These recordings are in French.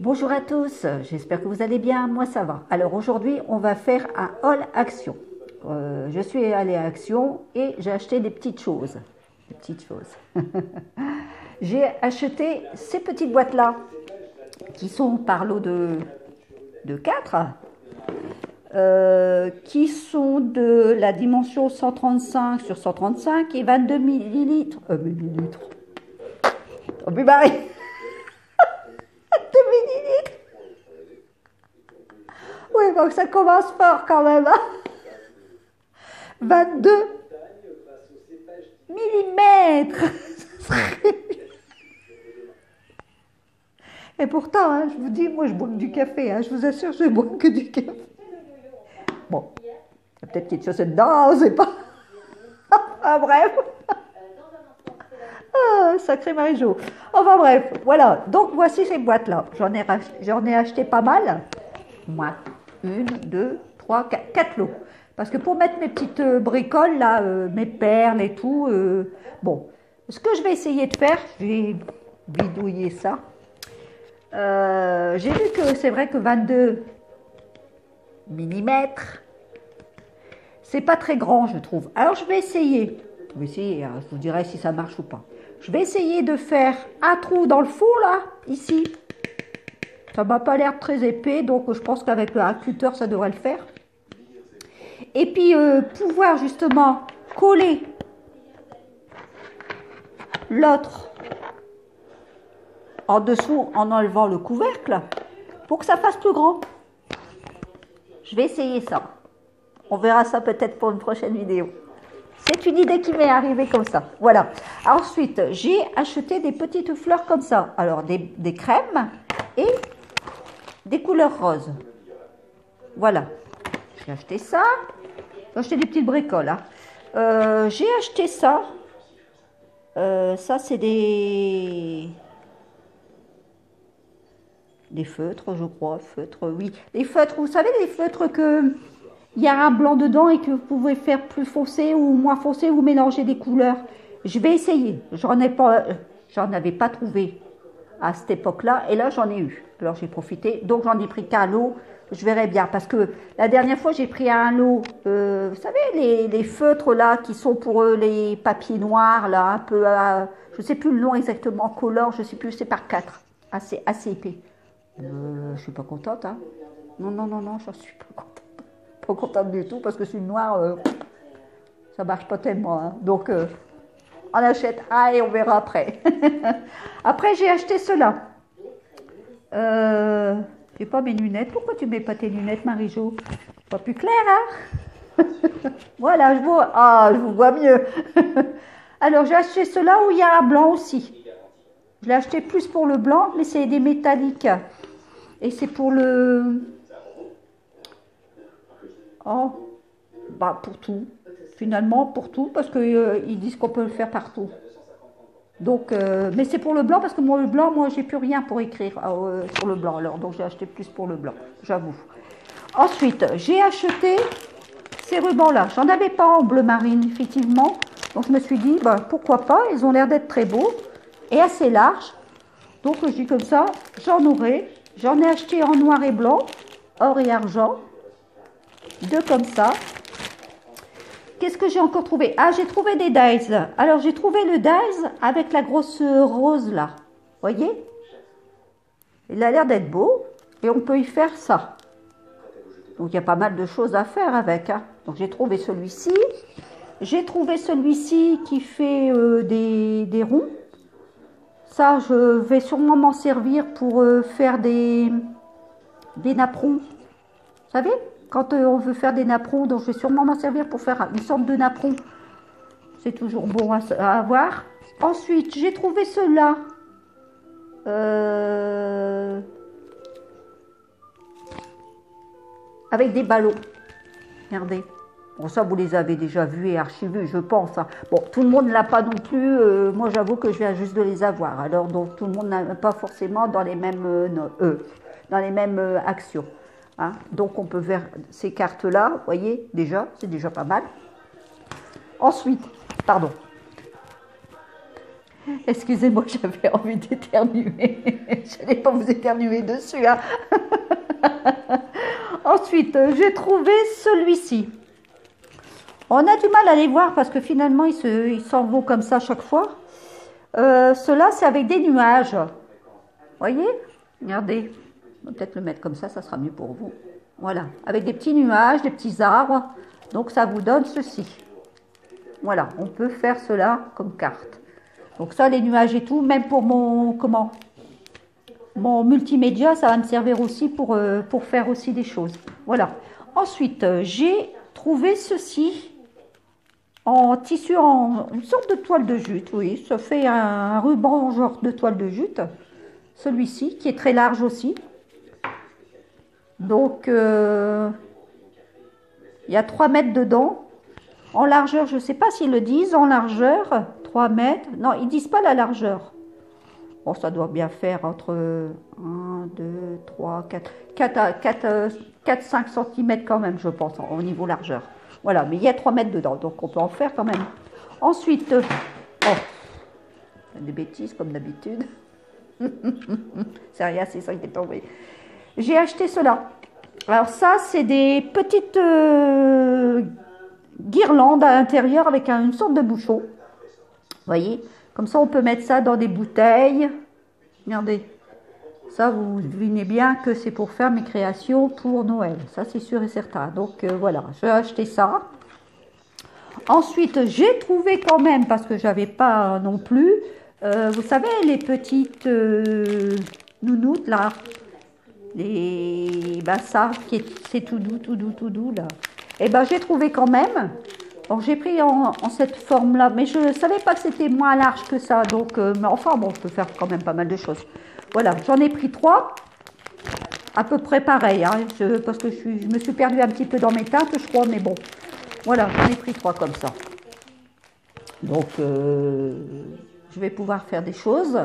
Bonjour à tous, j'espère que vous allez bien, moi ça va. Alors aujourd'hui on va faire un haul Action. Je suis allée à Action et j'ai acheté des petites choses. J'ai acheté ces petites boîtes là qui sont par lot de 4, qui sont de la dimension 135 sur 135 et 22 millilitres. Oh mais Marie, 2 millilitres. Oui, donc ça commence fort quand même. 22 millimètres. Et pourtant, hein, je vous dis, moi je bois que du café. Hein, je vous assure, je bois que du café. Bon, il y a peut-être quelque chose dedans, on ne sait pas. Ah, bref. Ah, sacré Marie-Jo. Enfin bref, voilà. Donc voici ces boîtes-là. J'en ai acheté pas mal. Moi, 1, 2, 3, 4 lots. Parce que pour mettre mes petites bricoles, là, mes perles et tout, bon, ce que je vais essayer de faire, je vais bidouiller ça. J'ai vu que c'est vrai que 22 millimètres, c'est pas très grand, je trouve. Alors, je vais essayer, hein, je vous dirai si ça marche ou pas. Je vais essayer de faire un trou dans le four, là, ici. Ça m'a pas l'air très épais, donc je pense qu'avec un cutter, ça devrait le faire. Et puis, pouvoir justement coller l'autre en dessous en enlevant le couvercle pour que ça fasse plus grand. Je vais essayer ça. On verra ça peut-être pour une prochaine vidéo. C'est une idée qui m'est arrivée comme ça. Voilà. Ensuite, j'ai acheté des petites fleurs comme ça. Alors, des crèmes et des couleurs roses. Voilà. J'ai acheté ça. J'ai acheté des petites bricoles. Hein. J'ai acheté ça. Ça, c'est des feutres, je crois. Feutres, oui. Les feutres, vous savez, les feutres que il y a un blanc dedans et que vous pouvez faire plus foncé ou moins foncé ou mélanger des couleurs. Je vais essayer. J'en avais pas trouvé à cette époque-là et là, j'en ai eu. Alors, j'ai profité. Donc, j'en ai pris qu'un lot. Je verrai bien parce que la dernière fois, j'ai pris un lot, vous savez, les feutres là qui sont pour les papiers noirs, là, un peu, je ne sais plus le nom exactement, color, je ne sais plus, c'est par 4, assez épais. Je ne suis pas contente, hein. Non, j'en suis pas contente. Pas contente du tout parce que c'est une noire, ça marche pas tellement. Hein. Donc, on achète un et on verra après. Après, j'ai acheté cela. J'ai pas mes lunettes. Pourquoi tu mets pas tes lunettes, Marie-Jo? Pas plus clair, hein? Voilà, je vous vois mieux. Alors, j'ai acheté cela où il y a un blanc aussi. Je l'ai acheté plus pour le blanc, mais c'est des métalliques. Et c'est pour le... Oh, bah pour tout. Finalement, pour tout, parce qu'ils disent qu'on peut le faire partout. Donc, mais c'est pour le blanc, parce que moi, le blanc, moi, j'ai plus rien pour écrire sur le blanc. Alors, donc, j'ai acheté plus pour le blanc, j'avoue. Ensuite, j'ai acheté ces rubans-là. J'en avais pas en bleu marine, effectivement. Donc, je me suis dit, bah, pourquoi pas. Ils ont l'air d'être très beaux et assez larges. Donc, je dis comme ça, j'en aurai. J'en ai acheté en noir et blanc, or et argent. 2 comme ça. Qu'est-ce que j'ai encore trouvé? Ah, j'ai trouvé des dies. Alors, j'ai trouvé le dies avec la grosse rose là. Voyez? Il a l'air d'être beau. Et on peut y faire ça. Donc, il y a pas mal de choses à faire avec. Hein. Donc, j'ai trouvé celui-ci. J'ai trouvé celui-ci qui fait des ronds. Ça, je vais sûrement m'en servir pour faire des napperons. Vous savez? Quand on veut faire des napperons, donc je vais sûrement m'en servir pour faire une sorte de napperon. C'est toujours bon à avoir. Ensuite, j'ai trouvé cela. Avec des ballons. Regardez. Bon, ça, vous les avez déjà vus et archivés, je pense. Hein. Bon, tout le monde ne l'a pas non plus. Moi, j'avoue que je viens juste de les avoir. Alors, donc, tout le monde n'a pas forcément dans les mêmes, actions. Hein. Donc, on peut faire ces cartes-là, vous voyez, déjà, c'est déjà pas mal. Ensuite, pardon. Excusez-moi, j'avais envie d'éternuer. Je n'allais pas vous éternuer dessus, hein. Ensuite, j'ai trouvé celui-ci. On a du mal à les voir parce que finalement, ils s'en vont comme ça chaque fois. Cela, c'est avec des nuages. Voyez? Regardez. On va peut-être le mettre comme ça sera mieux pour vous. Voilà, avec des petits nuages, des petits arbres. Donc, ça vous donne ceci. Voilà, on peut faire cela comme carte. Donc ça, les nuages et tout, même pour mon multimédia, ça va me servir aussi pour faire aussi des choses. Voilà. Ensuite, j'ai trouvé ceci en tissu, en une sorte de toile de jute. Oui, ça fait un ruban genre de toile de jute. Celui-ci, qui est très large aussi. Donc, il y a 3 mètres dedans. En largeur, je ne sais pas s'ils le disent, en largeur, 3 mètres. Non, ils ne disent pas la largeur. Bon, ça doit bien faire entre 1, 2, 3, 4, 5 cm quand même, je pense, au niveau largeur. Voilà, mais il y a 3 mètres dedans, donc on peut en faire quand même. Ensuite, des bêtises comme d'habitude. C'est rien, c'est ça qui est tombé. J'ai acheté cela. Alors ça, c'est des petites guirlandes à l'intérieur avec une sorte de bouchon. Vous voyez, comme ça on peut mettre ça dans des bouteilles. Regardez, ça vous devinez bien que c'est pour faire mes créations pour Noël. Ça c'est sûr et certain. Donc voilà, je vais acheter ça. Ensuite, j'ai trouvé quand même, parce que j'avais pas non plus, vous savez les petites nounoutes là. Ça, c'est tout doux là. Et ben j'ai trouvé quand même. Alors j'ai pris en cette forme là, mais je ne savais pas que c'était moins large que ça. Donc, mais enfin bon, je peux faire quand même pas mal de choses. Voilà, j'en ai pris 3. À peu près pareil, hein, parce que je me suis perdue un petit peu dans mes teintes, je crois, mais bon. Voilà, j'en ai pris 3 comme ça. Donc, je vais pouvoir faire des choses.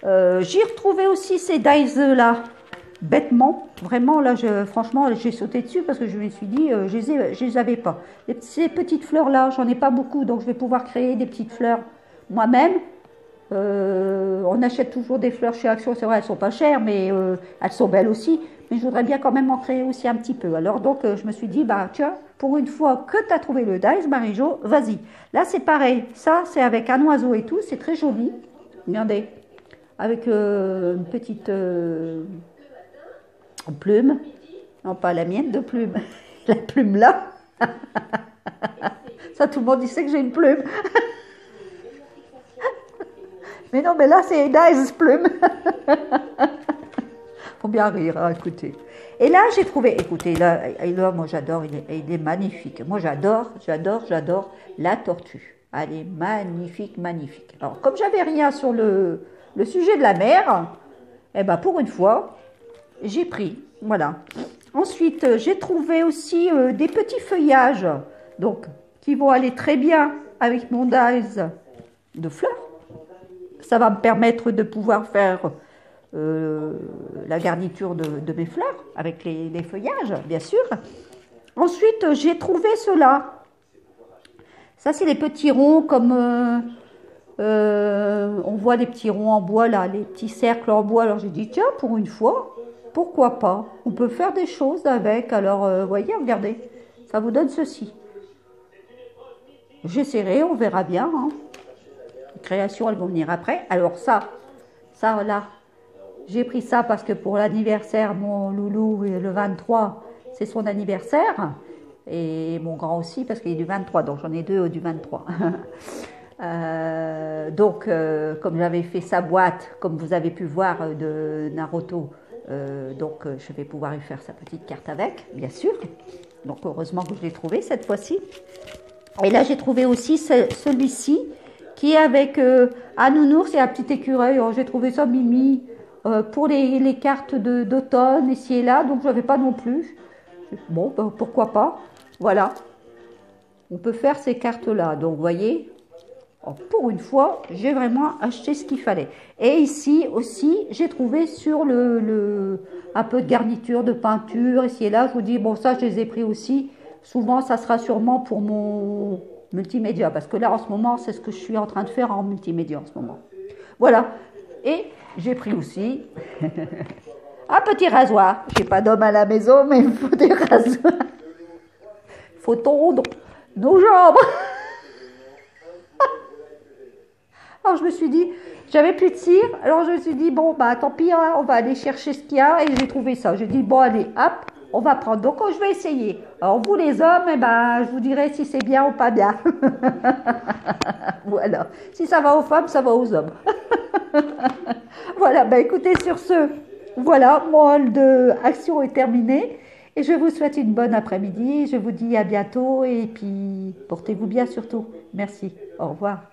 J'ai retrouvé aussi ces dies là. Bêtement, vraiment, là, franchement, j'ai sauté dessus parce que je me suis dit, je les avais pas. Ces petites fleurs-là, j'en ai pas beaucoup, donc je vais pouvoir créer des petites fleurs moi-même. On achète toujours des fleurs chez Action, c'est vrai, elles sont pas chères, mais elles sont belles aussi. Mais je voudrais bien quand même en créer aussi un petit peu. Alors, donc, je me suis dit, bah, tiens, pour une fois que tu as trouvé le dies, Marie-Jo, vas-y. Là, c'est pareil. Ça, c'est avec un oiseau et tout, c'est très joli. Regardez, avec une petite... plume, non pas la mienne de plume, la plume là. Ça, tout le monde sait que j'ai une plume. Mais non, mais là, c'est une nice plume. Faut bien rire, hein, écoutez. Et là, j'ai trouvé, écoutez, là, moi j'adore, il est magnifique. Moi j'adore la tortue. Elle est magnifique, magnifique. Alors, comme j'avais rien sur le sujet de la mer, eh ben pour une fois, j'ai pris, voilà. Ensuite, j'ai trouvé aussi des petits feuillages, donc, qui vont aller très bien avec mon dies de fleurs. Ça va me permettre de pouvoir faire la garniture de mes fleurs, avec les feuillages, bien sûr. Ensuite, j'ai trouvé cela. Ça, c'est les petits ronds, comme on voit les petits ronds en bois, là, les petits cercles en bois. Alors, j'ai dit, tiens, pour une fois, pourquoi pas? On peut faire des choses avec. Alors, voyez, regardez, ça vous donne ceci. J'essaierai, on verra bien. Hein. Les créations, elles vont venir après. Alors, ça là, j'ai pris ça parce que pour l'anniversaire, mon loulou, le 23, c'est son anniversaire. Et mon grand aussi, parce qu'il est du 23, donc j'en ai 2 du 23. Donc, comme j'avais fait sa boîte, comme vous avez pu voir de Naruto, donc je vais pouvoir lui faire sa petite carte avec, bien sûr. Donc, heureusement que je l'ai trouvé cette fois-ci. Et là, j'ai trouvé aussi celui-ci, qui est avec un nounours et un petit écureuil. J'ai trouvé ça mimi pour les cartes d'automne, ici et là, donc je n'avais pas non plus. Bon, ben, pourquoi pas. Voilà. On peut faire ces cartes-là. Donc, vous voyez, pour une fois, j'ai vraiment acheté ce qu'il fallait. Et ici aussi, j'ai trouvé sur un peu de garniture, de peinture, ici et là. Je vous dis, bon, ça, je les ai pris aussi. Souvent, ça sera sûrement pour mon multimédia, parce que là, en ce moment, c'est ce que je suis en train de faire en multimédia en ce moment. Voilà. Et j'ai pris aussi un petit rasoir. J'ai pas d'homme à la maison, mais il me faut des rasoirs. Il faut tondre nos jambes. Alors je me suis dit, j'avais plus de cire, alors je me suis dit, bon, bah tant pis, hein, on va aller chercher ce qu'il y a, et j'ai trouvé ça. J'ai dit, bon, allez, hop, on va prendre. Donc je vais essayer. Alors vous les hommes, eh ben, je vous dirai si c'est bien ou pas bien. Voilà. Si ça va aux femmes, ça va aux hommes. Voilà, bah écoutez, sur ce, voilà, mon hall de action est terminé. Et je vous souhaite une bonne après-midi. Je vous dis à bientôt et puis portez-vous bien surtout. Merci. Au revoir.